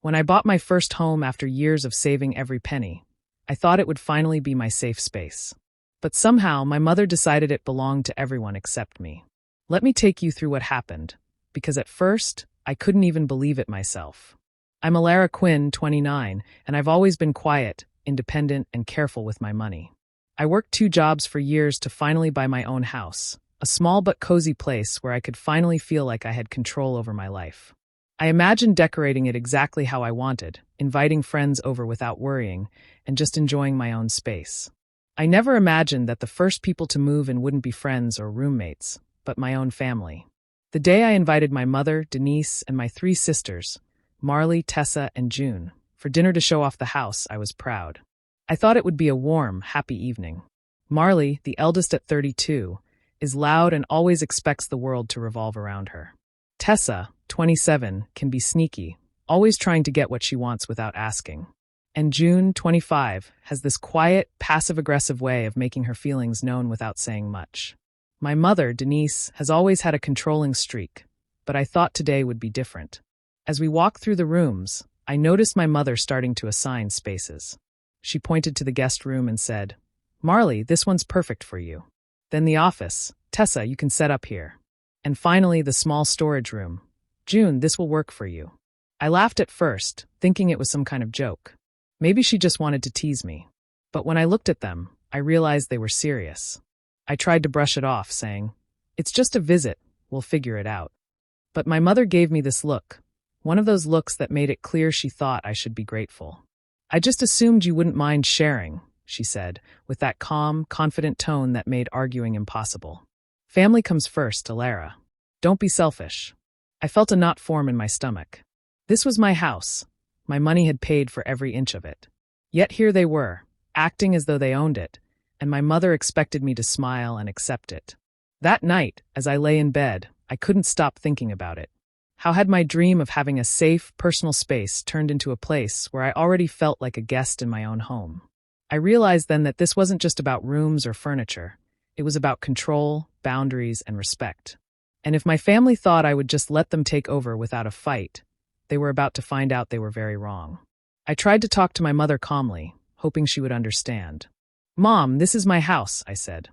When I bought my first home after years of saving every penny, I thought it would finally be my safe space. But somehow, my mother decided it belonged to everyone except me. Let me take you through what happened, because at first, I couldn't even believe it myself. I'm Alara Quinn, 29, and I've always been quiet, independent, and careful with my money. I worked 2 jobs for years to finally buy my own house, a small but cozy place where I could finally feel like I had control over my life. I imagined decorating it exactly how I wanted, inviting friends over without worrying, and just enjoying my own space. I never imagined that the first people to move in wouldn't be friends or roommates, but my own family. The day I invited my mother, Denise, and my 3 sisters, Marley, Tessa, and June, for dinner to show off the house, I was proud. I thought it would be a warm, happy evening. Marley, the eldest at 32, is loud and always expects the world to revolve around her. Tessa, 27, can be sneaky, always trying to get what she wants without asking. And June, 25, has this quiet, passive-aggressive way of making her feelings known without saying much. My mother, Denise, has always had a controlling streak, but I thought today would be different. As we walked through the rooms, I noticed my mother starting to assign spaces. She pointed to the guest room and said, "Marley, this one's perfect for you." Then the office. "Tessa, you can set up here." And finally, the small storage room. "June, this will work for you." I laughed at first, thinking it was some kind of joke. Maybe she just wanted to tease me. But when I looked at them, I realized they were serious. I tried to brush it off, saying, "It's just a visit, we'll figure it out." But my mother gave me this look, one of those looks that made it clear she thought I should be grateful. "I just assumed you wouldn't mind sharing," she said, with that calm, confident tone that made arguing impossible. "Family comes first, Alara. Don't be selfish." I felt a knot form in my stomach. This was my house. My money had paid for every inch of it. Yet here they were, acting as though they owned it, and my mother expected me to smile and accept it. That night, as I lay in bed, I couldn't stop thinking about it. How had my dream of having a safe, personal space turned into a place where I already felt like a guest in my own home? I realized then that this wasn't just about rooms or furniture. It was about control, boundaries, and respect. And if my family thought I would just let them take over without a fight, they were about to find out they were very wrong. I tried to talk to my mother calmly, hoping she would understand. "Mom, this is my house," I said.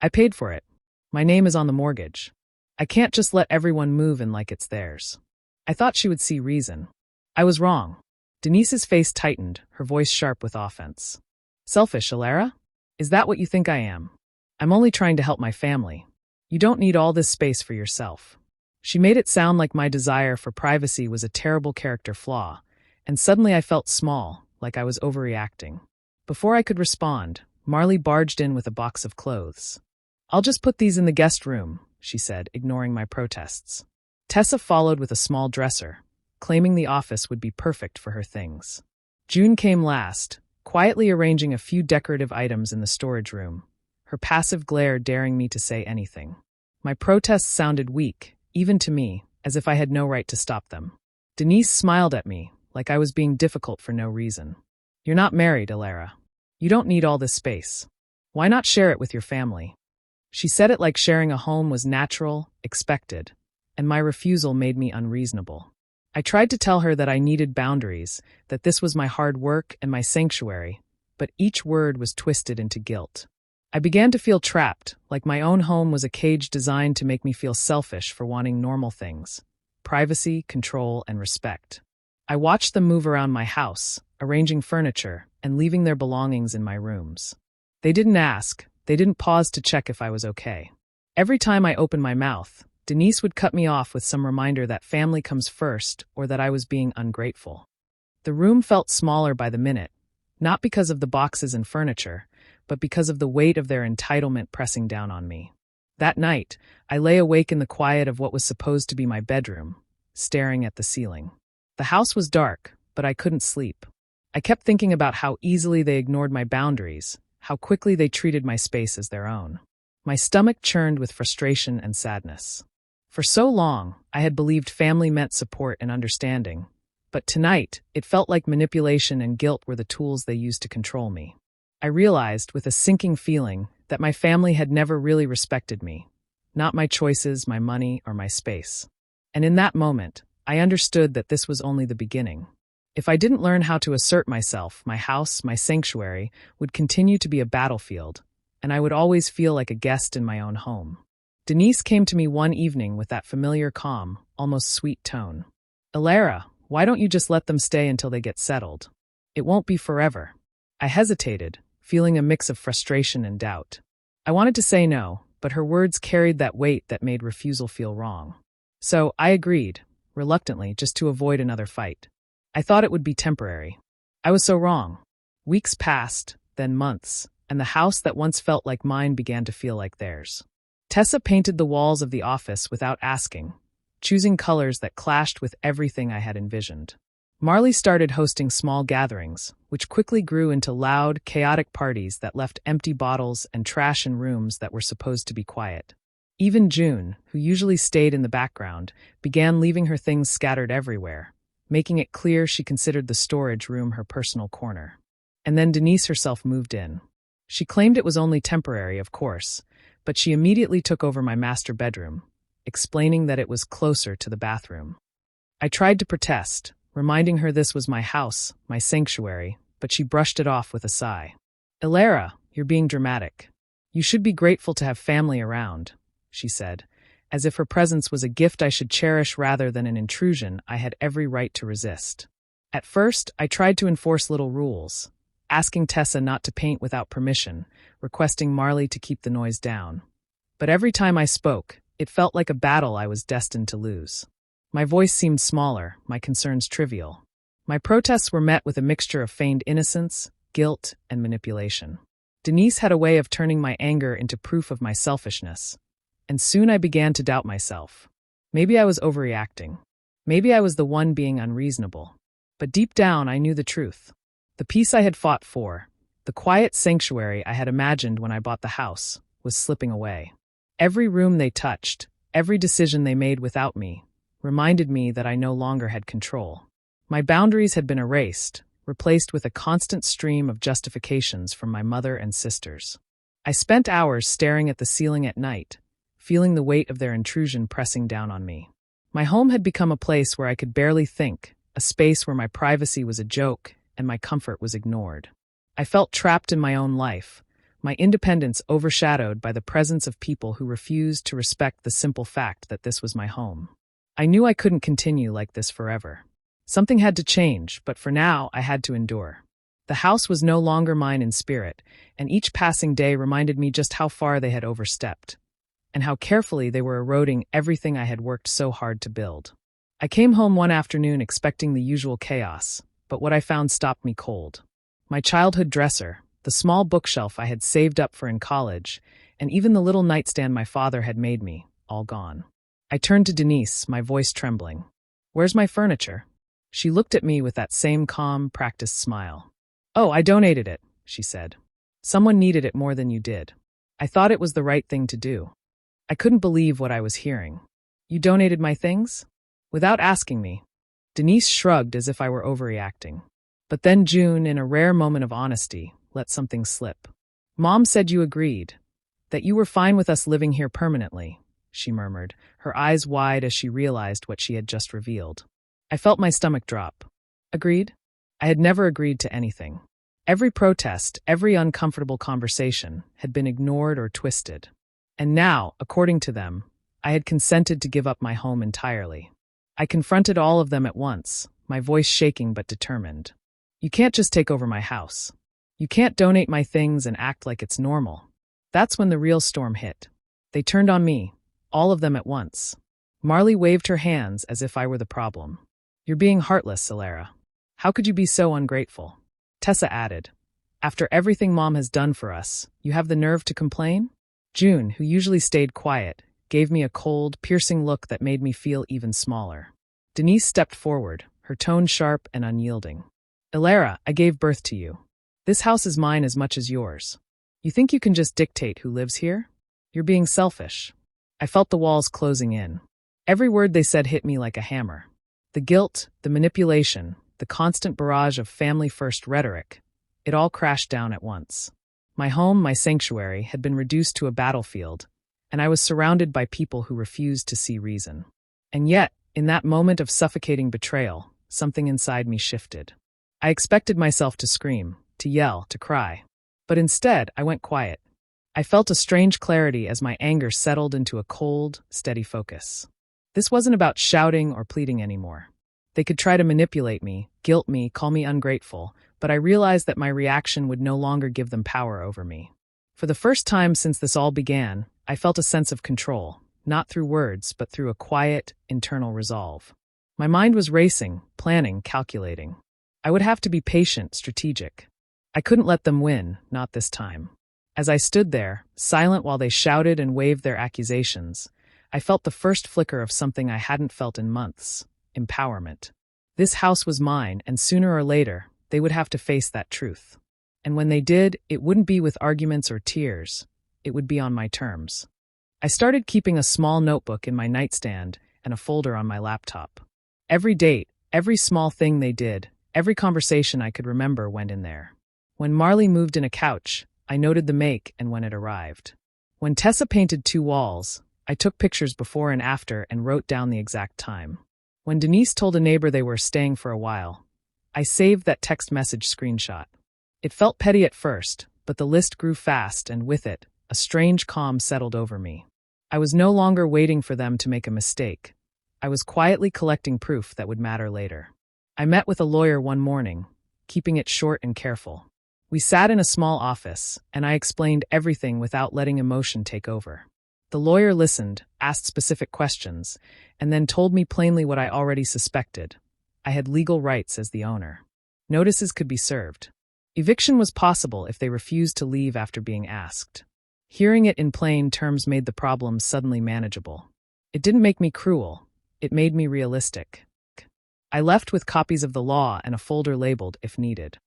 "I paid for it. My name is on the mortgage. I can't just let everyone move in like it's theirs." I thought she would see reason. I was wrong. Denise's face tightened, her voice sharp with offense. "Selfish, Alara? Is that what you think I am? I'm only trying to help my family. You don't need all this space for yourself." She made it sound like my desire for privacy was a terrible character flaw, and suddenly I felt small, like I was overreacting. Before I could respond, Marley barged in with a box of clothes. "I'll just put these in the guest room," she said, ignoring my protests. Tessa followed with a small dresser, claiming the office would be perfect for her things. June came last, quietly arranging a few decorative items in the storage room, her passive glare daring me to say anything. My protests sounded weak, even to me, as if I had no right to stop them. Denise smiled at me, like I was being difficult for no reason. "You're not married, Alara. You don't need all this space. Why not share it with your family?" She said it like sharing a home was natural, expected, and my refusal made me unreasonable. I tried to tell her that I needed boundaries, that this was my hard work and my sanctuary, but each word was twisted into guilt. I began to feel trapped, like my own home was a cage designed to make me feel selfish for wanting normal things: privacy, control, and respect. I watched them move around my house, arranging furniture, and leaving their belongings in my rooms. They didn't ask, they didn't pause to check if I was okay. Every time I opened my mouth, Denise would cut me off with some reminder that family comes first or that I was being ungrateful. The room felt smaller by the minute, not because of the boxes and furniture, but because of the weight of their entitlement pressing down on me. That night, I lay awake in the quiet of what was supposed to be my bedroom, staring at the ceiling. The house was dark, but I couldn't sleep. I kept thinking about how easily they ignored my boundaries, how quickly they treated my space as their own. My stomach churned with frustration and sadness. For so long, I had believed family meant support and understanding, but tonight, it felt like manipulation and guilt were the tools they used to control me. I realized, with a sinking feeling, that my family had never really respected me, not my choices, my money, or my space. And in that moment, I understood that this was only the beginning. If I didn't learn how to assert myself, my house, my sanctuary, would continue to be a battlefield, and I would always feel like a guest in my own home. Denise came to me one evening with that familiar calm, almost sweet tone. "Elara, why don't you just let them stay until they get settled? It won't be forever." I hesitated, feeling a mix of frustration and doubt. I wanted to say no, but her words carried that weight that made refusal feel wrong. So I agreed, reluctantly, just to avoid another fight. I thought it would be temporary. I was so wrong. Weeks passed, then months, and the house that once felt like mine began to feel like theirs. Tessa painted the walls of the office without asking, choosing colors that clashed with everything I had envisioned. Marley started hosting small gatherings, which quickly grew into loud, chaotic parties that left empty bottles and trash in rooms that were supposed to be quiet. Even June, who usually stayed in the background, began leaving her things scattered everywhere, making it clear she considered the storage room her personal corner. And then Denise herself moved in. She claimed it was only temporary, of course, but she immediately took over my master bedroom, explaining that it was closer to the bathroom. I tried to protest, reminding her this was my house, my sanctuary, but she brushed it off with a sigh. "Elara, you're being dramatic. You should be grateful to have family around," she said, as if her presence was a gift I should cherish rather than an intrusion I had every right to resist. At first, I tried to enforce little rules, asking Tessa not to paint without permission, requesting Marley to keep the noise down. But every time I spoke, it felt like a battle I was destined to lose. My voice seemed smaller, my concerns trivial. My protests were met with a mixture of feigned innocence, guilt, and manipulation. Denise had a way of turning my anger into proof of my selfishness, and soon I began to doubt myself. Maybe I was overreacting. Maybe I was the one being unreasonable. But deep down, I knew the truth. The peace I had fought for, the quiet sanctuary I had imagined when I bought the house, was slipping away. Every room they touched, every decision they made without me, reminded me that I no longer had control. My boundaries had been erased, replaced with a constant stream of justifications from my mother and sisters. I spent hours staring at the ceiling at night, feeling the weight of their intrusion pressing down on me. My home had become a place where I could barely think, a space where my privacy was a joke and my comfort was ignored. I felt trapped in my own life, my independence overshadowed by the presence of people who refused to respect the simple fact that this was my home. I knew I couldn't continue like this forever. Something had to change, but for now, I had to endure. The house was no longer mine in spirit, and each passing day reminded me just how far they had overstepped, and how carefully they were eroding everything I had worked so hard to build. I came home one afternoon expecting the usual chaos, but what I found stopped me cold. My childhood dresser, the small bookshelf I had saved up for in college, and even the little nightstand my father had made me, all gone. I turned to Denise, my voice trembling. "Where's my furniture?" She looked at me with that same calm, practiced smile. "Oh, I donated it," she said. "Someone needed it more than you did. I thought it was the right thing to do." I couldn't believe what I was hearing. "You donated my things?" Without asking me. Denise shrugged as if I were overreacting. But then June, in a rare moment of honesty, let something slip. "Mom said you agreed, that you were fine with us living here permanently," she murmured, her eyes wide as she realized what she had just revealed. I felt my stomach drop. Agreed? I had never agreed to anything. Every protest, every uncomfortable conversation had been ignored or twisted. And now, according to them, I had consented to give up my home entirely. I confronted all of them at once, my voice shaking but determined. "You can't just take over my house. You can't donate my things and act like it's normal." That's when the real storm hit. They turned on me, all of them at once. Marley waved her hands as if I were the problem. "You're being heartless, Elara. How could you be so ungrateful?" Tessa added, "After everything Mom has done for us, you have the nerve to complain?" June, who usually stayed quiet, gave me a cold, piercing look that made me feel even smaller. Denise stepped forward, her tone sharp and unyielding. "Elara, I gave birth to you. This house is mine as much as yours. You think you can just dictate who lives here? You're being selfish." I felt the walls closing in. Every word they said hit me like a hammer. The guilt, the manipulation, the constant barrage of family-first rhetoric, it all crashed down at once. My home, my sanctuary, had been reduced to a battlefield, and I was surrounded by people who refused to see reason. And yet, in that moment of suffocating betrayal, something inside me shifted. I expected myself to scream, to yell, to cry. But instead, I went quiet. I felt a strange clarity as my anger settled into a cold, steady focus. This wasn't about shouting or pleading anymore. They could try to manipulate me, guilt me, call me ungrateful, but I realized that my reaction would no longer give them power over me. For the first time since this all began, I felt a sense of control, not through words, but through a quiet, internal resolve. My mind was racing, planning, calculating. I would have to be patient, strategic. I couldn't let them win, not this time. As I stood there, silent while they shouted and waved their accusations, I felt the first flicker of something I hadn't felt in months: empowerment. This house was mine, and sooner or later, they would have to face that truth. And when they did, it wouldn't be with arguments or tears. It would be on my terms. I started keeping a small notebook in my nightstand and a folder on my laptop. Every date, every small thing they did, every conversation I could remember went in there. When Marley moved in a couch, I noted the make and when it arrived. When Tessa painted 2 walls, I took pictures before and after and wrote down the exact time. When Denise told a neighbor they were staying for a while, I saved that text message screenshot. It felt petty at first, but the list grew fast, and with it, a strange calm settled over me. I was no longer waiting for them to make a mistake. I was quietly collecting proof that would matter later. I met with a lawyer one morning, keeping it short and careful. We sat in a small office, and I explained everything without letting emotion take over. The lawyer listened, asked specific questions, and then told me plainly what I already suspected. I had legal rights as the owner. Notices could be served. Eviction was possible if they refused to leave after being asked. Hearing it in plain terms made the problem suddenly manageable. It didn't make me cruel. It made me realistic. I left with copies of the law and a folder labeled if needed.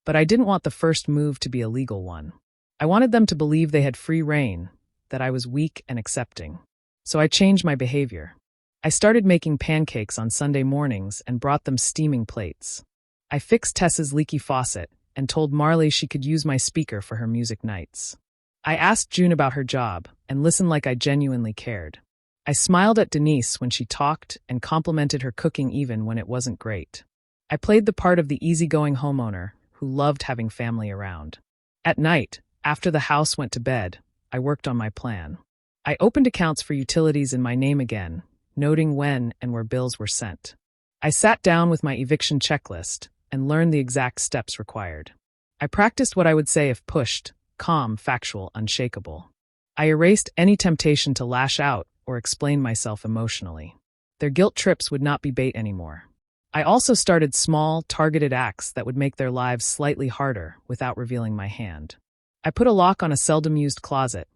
But I didn't want the first move to be a legal one. I wanted them to believe they had free rein, that I was weak and accepting. So I changed my behavior. I started making pancakes on Sunday mornings and brought them steaming plates. I fixed Tessa's leaky faucet and told Marley she could use my speaker for her music nights. I asked June about her job and listened like I genuinely cared. I smiled at Denise when she talked and complimented her cooking even when it wasn't great. I played the part of the easygoing homeowner who loved having family around. At night, after the house went to bed, I worked on my plan. I opened accounts for utilities in my name again, noting when and where bills were sent. I sat down with my eviction checklist and learned the exact steps required. I practiced what I would say if pushed: calm, factual, unshakable. I erased any temptation to lash out or explain myself emotionally. Their guilt trips would not be bait anymore. I also started small, targeted acts that would make their lives slightly harder without revealing my hand. I put a lock on a seldom-used closet.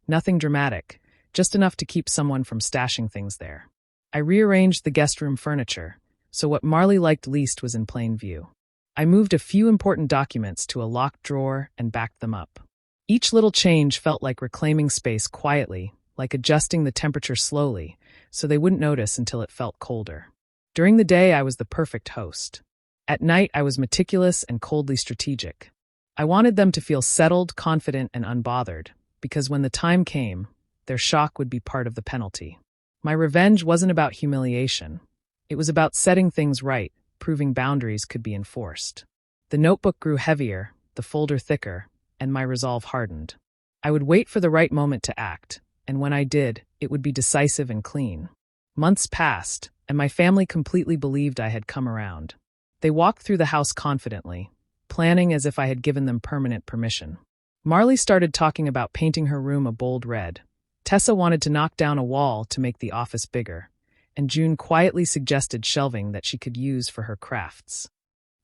Nothing dramatic, just enough to keep someone from stashing things there. I rearranged the guest room furniture, so what Marley liked least was in plain view. I moved a few important documents to a locked drawer and backed them up. Each little change felt like reclaiming space quietly, like adjusting the temperature slowly, so they wouldn't notice until it felt colder. During the day, I was the perfect host. At night, I was meticulous and coldly strategic. I wanted them to feel settled, confident, and unbothered, because when the time came, their shock would be part of the penalty. My revenge wasn't about humiliation. It was about setting things right, proving boundaries could be enforced. The notebook grew heavier, the folder thicker, and my resolve hardened. I would wait for the right moment to act, and when I did, it would be decisive and clean. Months passed, and my family completely believed I had come around. They walked through the house confidently, planning as if I had given them permanent permission. Marley started talking about painting her room a bold red. Tessa wanted to knock down a wall to make the office bigger, and June quietly suggested shelving that she could use for her crafts.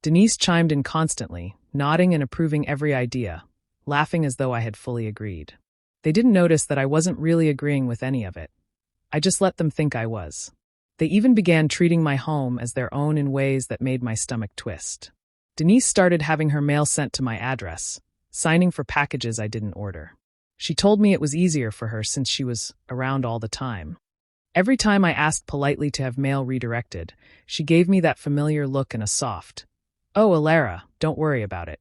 Denise chimed in constantly, nodding and approving every idea, laughing as though I had fully agreed. They didn't notice that I wasn't really agreeing with any of it. I just let them think I was. They even began treating my home as their own in ways that made my stomach twist. Denise started having her mail sent to my address, signing for packages I didn't order. She told me it was easier for her since she was around all the time. Every time I asked politely to have mail redirected, she gave me that familiar look and a soft, "Oh, Alara, don't worry about it.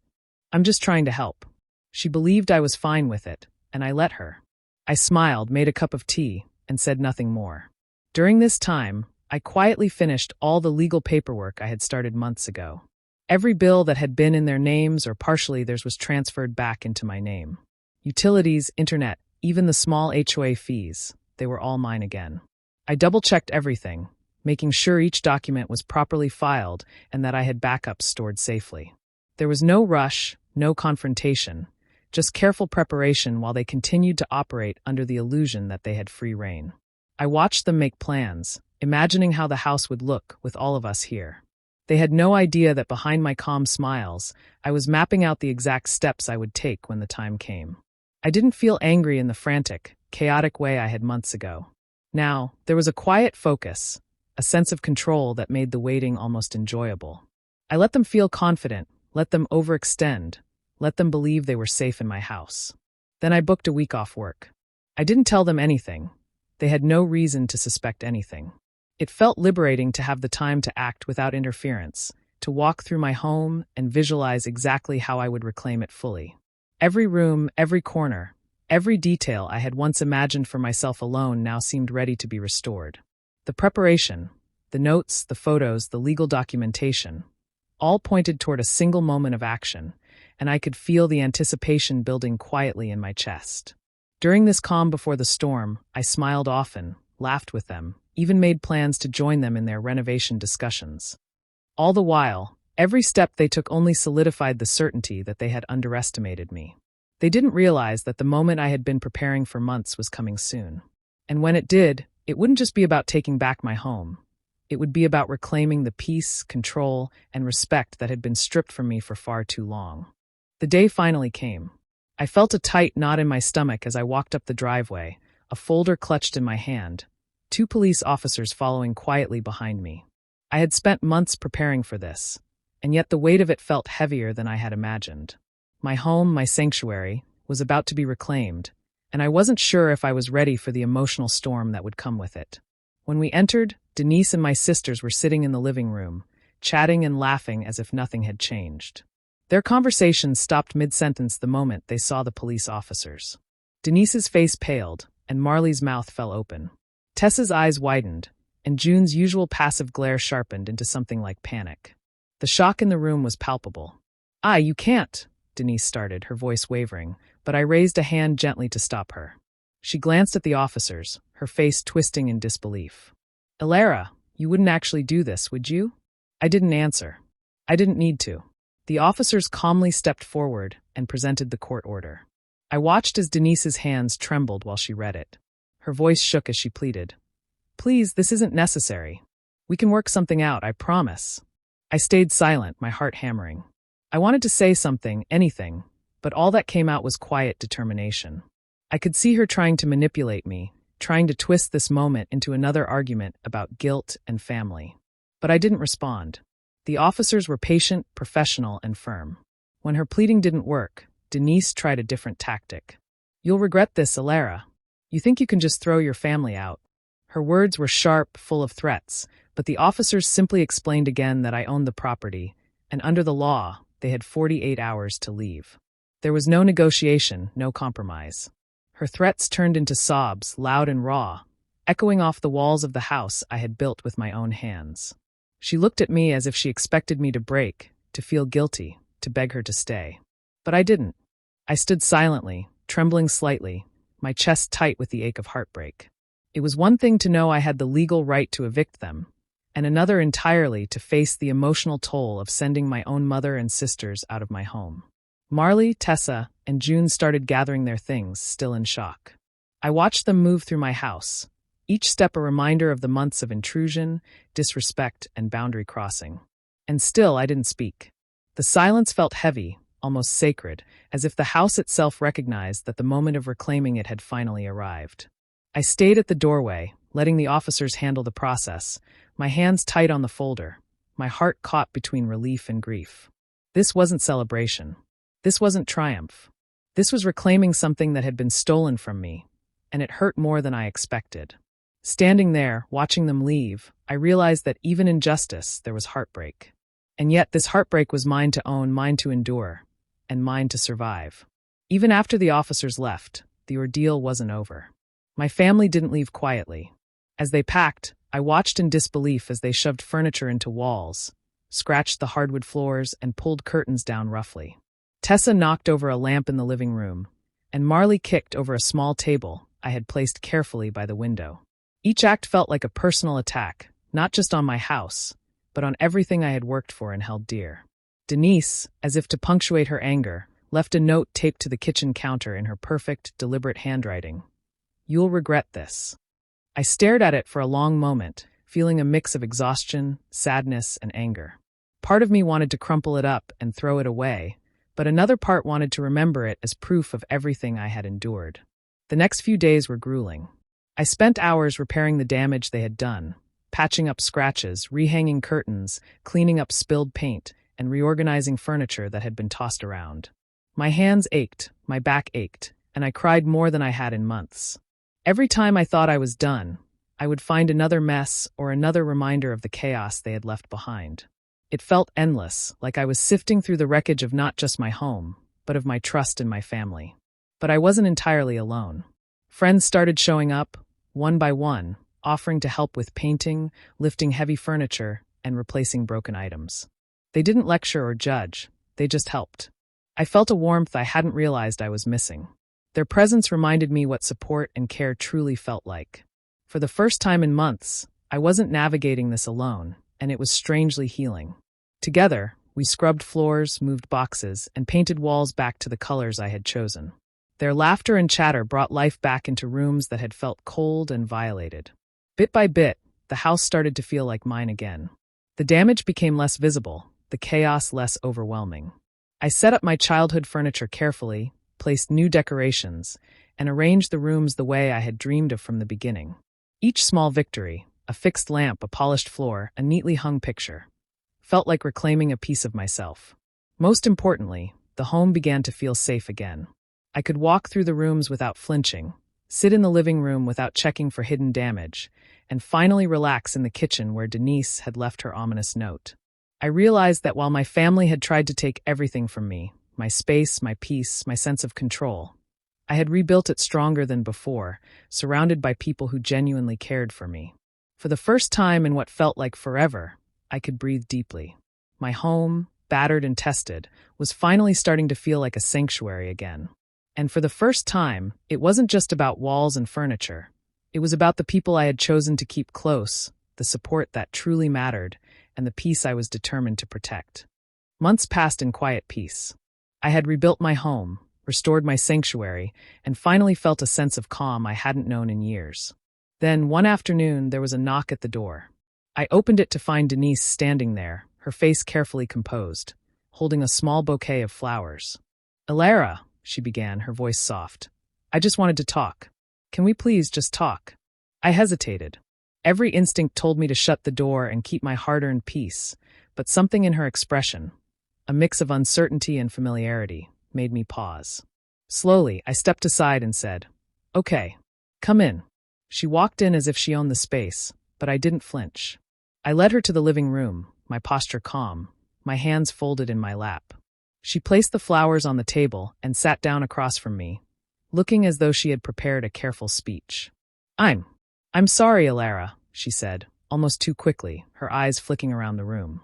I'm just trying to help." She believed I was fine with it, and I let her. I smiled, made a cup of tea, and said nothing more. During this time, I quietly finished all the legal paperwork I had started months ago. Every bill that had been in their names or partially theirs was transferred back into my name. Utilities, internet, even the small HOA fees, they were all mine again. I double-checked everything, making sure each document was properly filed and that I had backups stored safely. There was no rush, no confrontation, just careful preparation while they continued to operate under the illusion that they had free rein. I watched them make plans, imagining how the house would look with all of us here. They had no idea that behind my calm smiles, I was mapping out the exact steps I would take when the time came. I didn't feel angry in the frantic, chaotic way I had months ago. Now, there was a quiet focus, a sense of control that made the waiting almost enjoyable. I let them feel confident, let them overextend, let them believe they were safe in my house. Then I booked a week off work. I didn't tell them anything. They had no reason to suspect anything. It felt liberating to have the time to act without interference, to walk through my home and visualize exactly how I would reclaim it fully. Every room, every corner, every detail I had once imagined for myself alone now seemed ready to be restored. The preparation, the notes, the photos, the legal documentation, all pointed toward a single moment of action, and I could feel the anticipation building quietly in my chest. During this calm before the storm, I smiled often, laughed with them, even made plans to join them in their renovation discussions. All the while, every step they took only solidified the certainty that they had underestimated me. They didn't realize that the moment I had been preparing for months was coming soon. And when it did, it wouldn't just be about taking back my home. It would be about reclaiming the peace, control, and respect that had been stripped from me for far too long. The day finally came. I felt a tight knot in my stomach as I walked up the driveway, a folder clutched in my hand, 2 police officers following quietly behind me. I had spent months preparing for this, and yet the weight of it felt heavier than I had imagined. My home, my sanctuary, was about to be reclaimed, and I wasn't sure if I was ready for the emotional storm that would come with it. When we entered, Denise and my sisters were sitting in the living room, chatting and laughing as if nothing had changed. Their conversation stopped mid-sentence the moment they saw the police officers. Denise's face paled, and Marley's mouth fell open. Tessa's eyes widened, and June's usual passive glare sharpened into something like panic. The shock in the room was palpable. You can't," Denise started, her voice wavering, but I raised a hand gently to stop her. She glanced at the officers, her face twisting in disbelief. "Elara, you wouldn't actually do this, would you?" I didn't answer. I didn't need to. The officers calmly stepped forward and presented the court order. I watched as Denise's hands trembled while she read it. Her voice shook as she pleaded. "Please, this isn't necessary. We can work something out, I promise." I stayed silent, my heart hammering. I wanted to say something, anything, but all that came out was quiet determination. I could see her trying to manipulate me, trying to twist this moment into another argument about guilt and family. But I didn't respond. The officers were patient, professional, and firm. When her pleading didn't work, Denise tried a different tactic. "You'll regret this, Elara. You think you can just throw your family out." Her words were sharp, full of threats, but the officers simply explained again that I owned the property, and under the law, they had 48 hours to leave. There was no negotiation, no compromise. Her threats turned into sobs, loud and raw, echoing off the walls of the house I had built with my own hands. She looked at me as if she expected me to break, to feel guilty, to beg her to stay. But I didn't. I stood silently, trembling slightly, my chest tight with the ache of heartbreak. It was one thing to know I had the legal right to evict them, and another entirely to face the emotional toll of sending my own mother and sisters out of my home. Marley, Tessa, and June started gathering their things, still in shock. I watched them move through my house, each step a reminder of the months of intrusion, disrespect, and boundary crossing. And still I didn't speak. The silence felt heavy, almost sacred, as if the house itself recognized that the moment of reclaiming it had finally arrived. I stayed at the doorway, letting the officers handle the process, my hands tight on the folder, my heart caught between relief and grief. This wasn't celebration. This wasn't triumph. This was reclaiming something that had been stolen from me, and it hurt more than I expected. Standing there, watching them leave, I realized that even in justice, there was heartbreak. And yet this heartbreak was mine to own, mine to endure, and mine to survive. Even after the officers left, the ordeal wasn't over. My family didn't leave quietly. As they packed, I watched in disbelief as they shoved furniture into walls, scratched the hardwood floors, and pulled curtains down roughly. Tessa knocked over a lamp in the living room, and Marley kicked over a small table I had placed carefully by the window. Each act felt like a personal attack, not just on my house, but on everything I had worked for and held dear. Denise, as if to punctuate her anger, left a note taped to the kitchen counter in her perfect, deliberate handwriting. "You'll regret this." I stared at it for a long moment, feeling a mix of exhaustion, sadness, and anger. Part of me wanted to crumple it up and throw it away, but another part wanted to remember it as proof of everything I had endured. The next few days were grueling. I spent hours repairing the damage they had done, patching up scratches, rehanging curtains, cleaning up spilled paint, and reorganizing furniture that had been tossed around. My hands ached, my back ached, and I cried more than I had in months. Every time I thought I was done, I would find another mess or another reminder of the chaos they had left behind. It felt endless, like I was sifting through the wreckage of not just my home, but of my trust in my family. But I wasn't entirely alone. Friends started showing up, one by one, offering to help with painting, lifting heavy furniture, and replacing broken items. They didn't lecture or judge, they just helped. I felt a warmth I hadn't realized I was missing. Their presence reminded me what support and care truly felt like. For the first time in months, I wasn't navigating this alone, and it was strangely healing. Together, we scrubbed floors, moved boxes, and painted walls back to the colors I had chosen. Their laughter and chatter brought life back into rooms that had felt cold and violated. Bit by bit, the house started to feel like mine again. The damage became less visible, the chaos less overwhelming. I set up my childhood furniture carefully, placed new decorations, and arranged the rooms the way I had dreamed of from the beginning. Each small victory, a fixed lamp, a polished floor, a neatly hung picture, felt like reclaiming a piece of myself. Most importantly, the home began to feel safe again. I could walk through the rooms without flinching, sit in the living room without checking for hidden damage, and finally relax in the kitchen where Denise had left her ominous note. I realized that while my family had tried to take everything from me, my space, my peace, my sense of control, I had rebuilt it stronger than before, surrounded by people who genuinely cared for me. For the first time in what felt like forever, I could breathe deeply. My home, battered and tested, was finally starting to feel like a sanctuary again. And for the first time, it wasn't just about walls and furniture. It was about the people I had chosen to keep close, the support that truly mattered, and the peace I was determined to protect. Months passed in quiet peace. I had rebuilt my home, restored my sanctuary, and finally felt a sense of calm I hadn't known in years. Then, one afternoon, there was a knock at the door. I opened it to find Denise standing there, her face carefully composed, holding a small bouquet of flowers. "Elara," she began, her voice soft. "I just wanted to talk. Can we please just talk?" I hesitated. Every instinct told me to shut the door and keep my hard-earned peace, but something in her expression, a mix of uncertainty and familiarity, made me pause. Slowly, I stepped aside and said, "Okay, come in." She walked in as if she owned the space, but I didn't flinch. I led her to the living room, my posture calm, my hands folded in my lap. She placed the flowers on the table and sat down across from me, looking as though she had prepared a careful speech. I'm sorry, Elara," she said, almost too quickly, her eyes flicking around the room.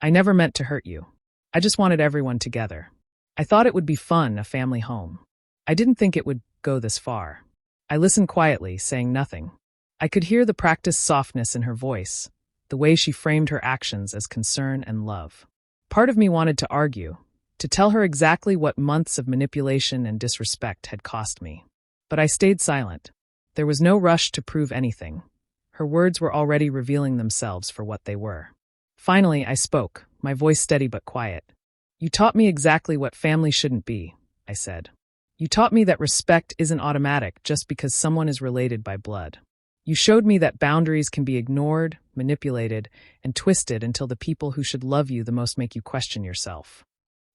"I never meant to hurt you. I just wanted everyone together. I thought it would be fun, a family home. I didn't think it would go this far." I listened quietly, saying nothing. I could hear the practiced softness in her voice, the way she framed her actions as concern and love. Part of me wanted to argue, to tell her exactly what months of manipulation and disrespect had cost me. But I stayed silent. There was no rush to prove anything. Her words were already revealing themselves for what they were. Finally, I spoke, my voice steady but quiet. "You taught me exactly what family shouldn't be," I said. "You taught me that respect isn't automatic just because someone is related by blood. You showed me that boundaries can be ignored, manipulated, and twisted until the people who should love you the most make you question yourself."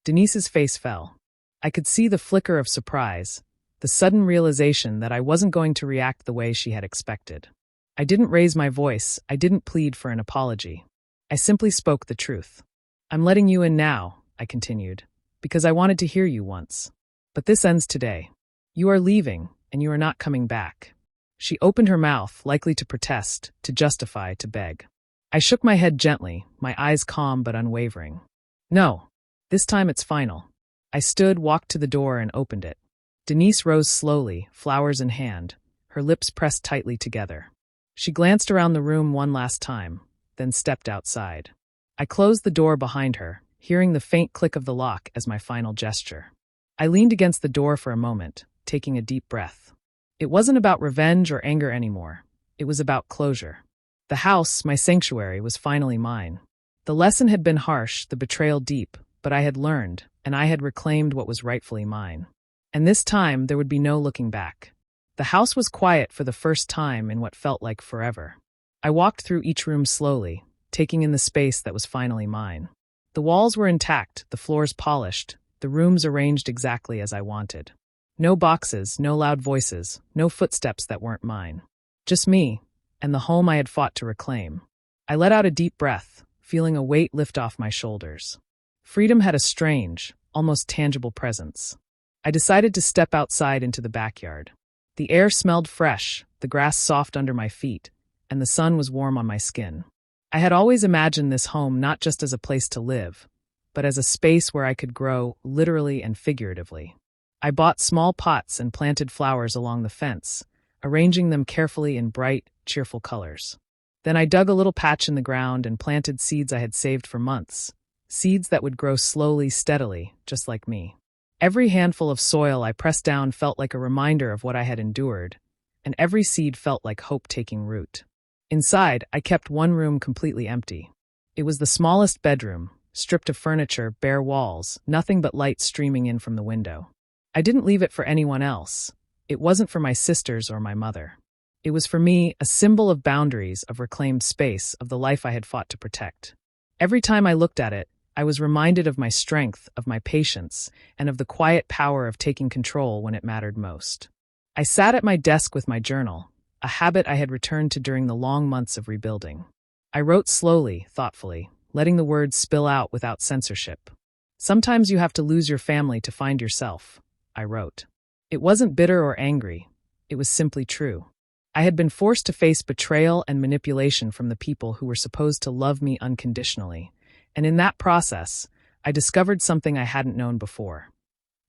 Denise's face fell. I could see the flicker of surprise, the sudden realization that I wasn't going to react the way she had expected. I didn't raise my voice, I didn't plead for an apology. I simply spoke the truth. "I'm letting you in now," I continued, "because I wanted to hear you once. But this ends today. You are leaving, and you are not coming back." She opened her mouth, likely to protest, to justify, to beg. I shook my head gently, my eyes calm but unwavering. No. This time it's final. I stood, walked to the door, and opened it. Denise rose slowly, flowers in hand, her lips pressed tightly together. She glanced around the room one last time, then stepped outside. I closed the door behind her, hearing the faint click of the lock as my final gesture. I leaned against the door for a moment, taking a deep breath. It wasn't about revenge or anger anymore. It was about closure. The house, my sanctuary, was finally mine. The lesson had been harsh, the betrayal deep, but I had learned, and I had reclaimed what was rightfully mine. And this time, there would be no looking back. The house was quiet for the first time in what felt like forever. I walked through each room slowly, taking in the space that was finally mine. The walls were intact, the floors polished, the rooms arranged exactly as I wanted. No boxes, no loud voices, no footsteps that weren't mine. Just me, and the home I had fought to reclaim. I let out a deep breath, feeling a weight lift off my shoulders. Freedom had a strange, almost tangible presence. I decided to step outside into the backyard. The air smelled fresh, the grass soft under my feet, and the sun was warm on my skin. I had always imagined this home not just as a place to live, but as a space where I could grow, literally and figuratively. I bought small pots and planted flowers along the fence, arranging them carefully in bright, cheerful colors. Then I dug a little patch in the ground and planted seeds I had saved for months, seeds that would grow slowly, steadily, just like me. Every handful of soil I pressed down felt like a reminder of what I had endured, and every seed felt like hope taking root. Inside, I kept one room completely empty. It was the smallest bedroom, stripped of furniture, bare walls, nothing but light streaming in from the window. I didn't leave it for anyone else. It wasn't for my sisters or my mother. It was for me, a symbol of boundaries, of reclaimed space, of the life I had fought to protect. Every time I looked at it, I was reminded of my strength, of my patience, and of the quiet power of taking control when it mattered most. I sat at my desk with my journal, a habit I had returned to during the long months of rebuilding. I wrote slowly, thoughtfully, letting the words spill out without censorship. Sometimes you have to lose your family to find yourself, I wrote. It wasn't bitter or angry. It was simply true. I had been forced to face betrayal and manipulation from the people who were supposed to love me unconditionally. And in that process, I discovered something I hadn't known before.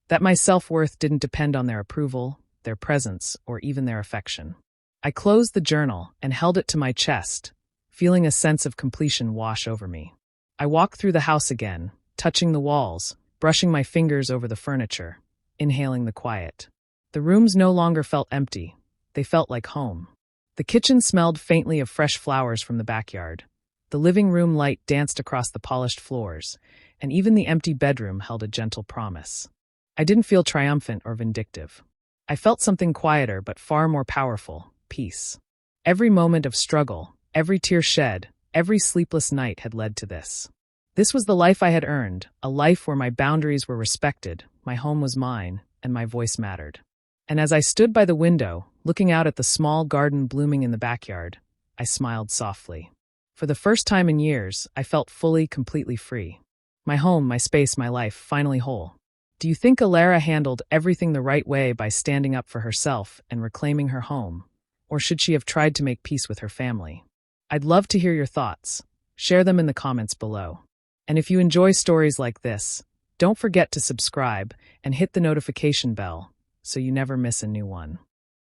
That my self-worth didn't depend on their approval, their presence, or even their affection. I closed the journal and held it to my chest, feeling a sense of completion wash over me. I walked through the house again, touching the walls, brushing my fingers over the furniture, inhaling the quiet. The rooms no longer felt empty. They felt like home. The kitchen smelled faintly of fresh flowers from the backyard. The living room light danced across the polished floors, and even the empty bedroom held a gentle promise. I didn't feel triumphant or vindictive. I felt something quieter but far more powerful, peace. Every moment of struggle, every tear shed, every sleepless night had led to this. This was the life I had earned, a life where my boundaries were respected, my home was mine, and my voice mattered. And as I stood by the window, looking out at the small garden blooming in the backyard, I smiled softly. For the first time in years, I felt fully, completely free. My home, my space, my life, finally whole. Do you think Alara handled everything the right way by standing up for herself and reclaiming her home? Or should she have tried to make peace with her family? I'd love to hear your thoughts. Share them in the comments below. And if you enjoy stories like this, don't forget to subscribe and hit the notification bell so you never miss a new one.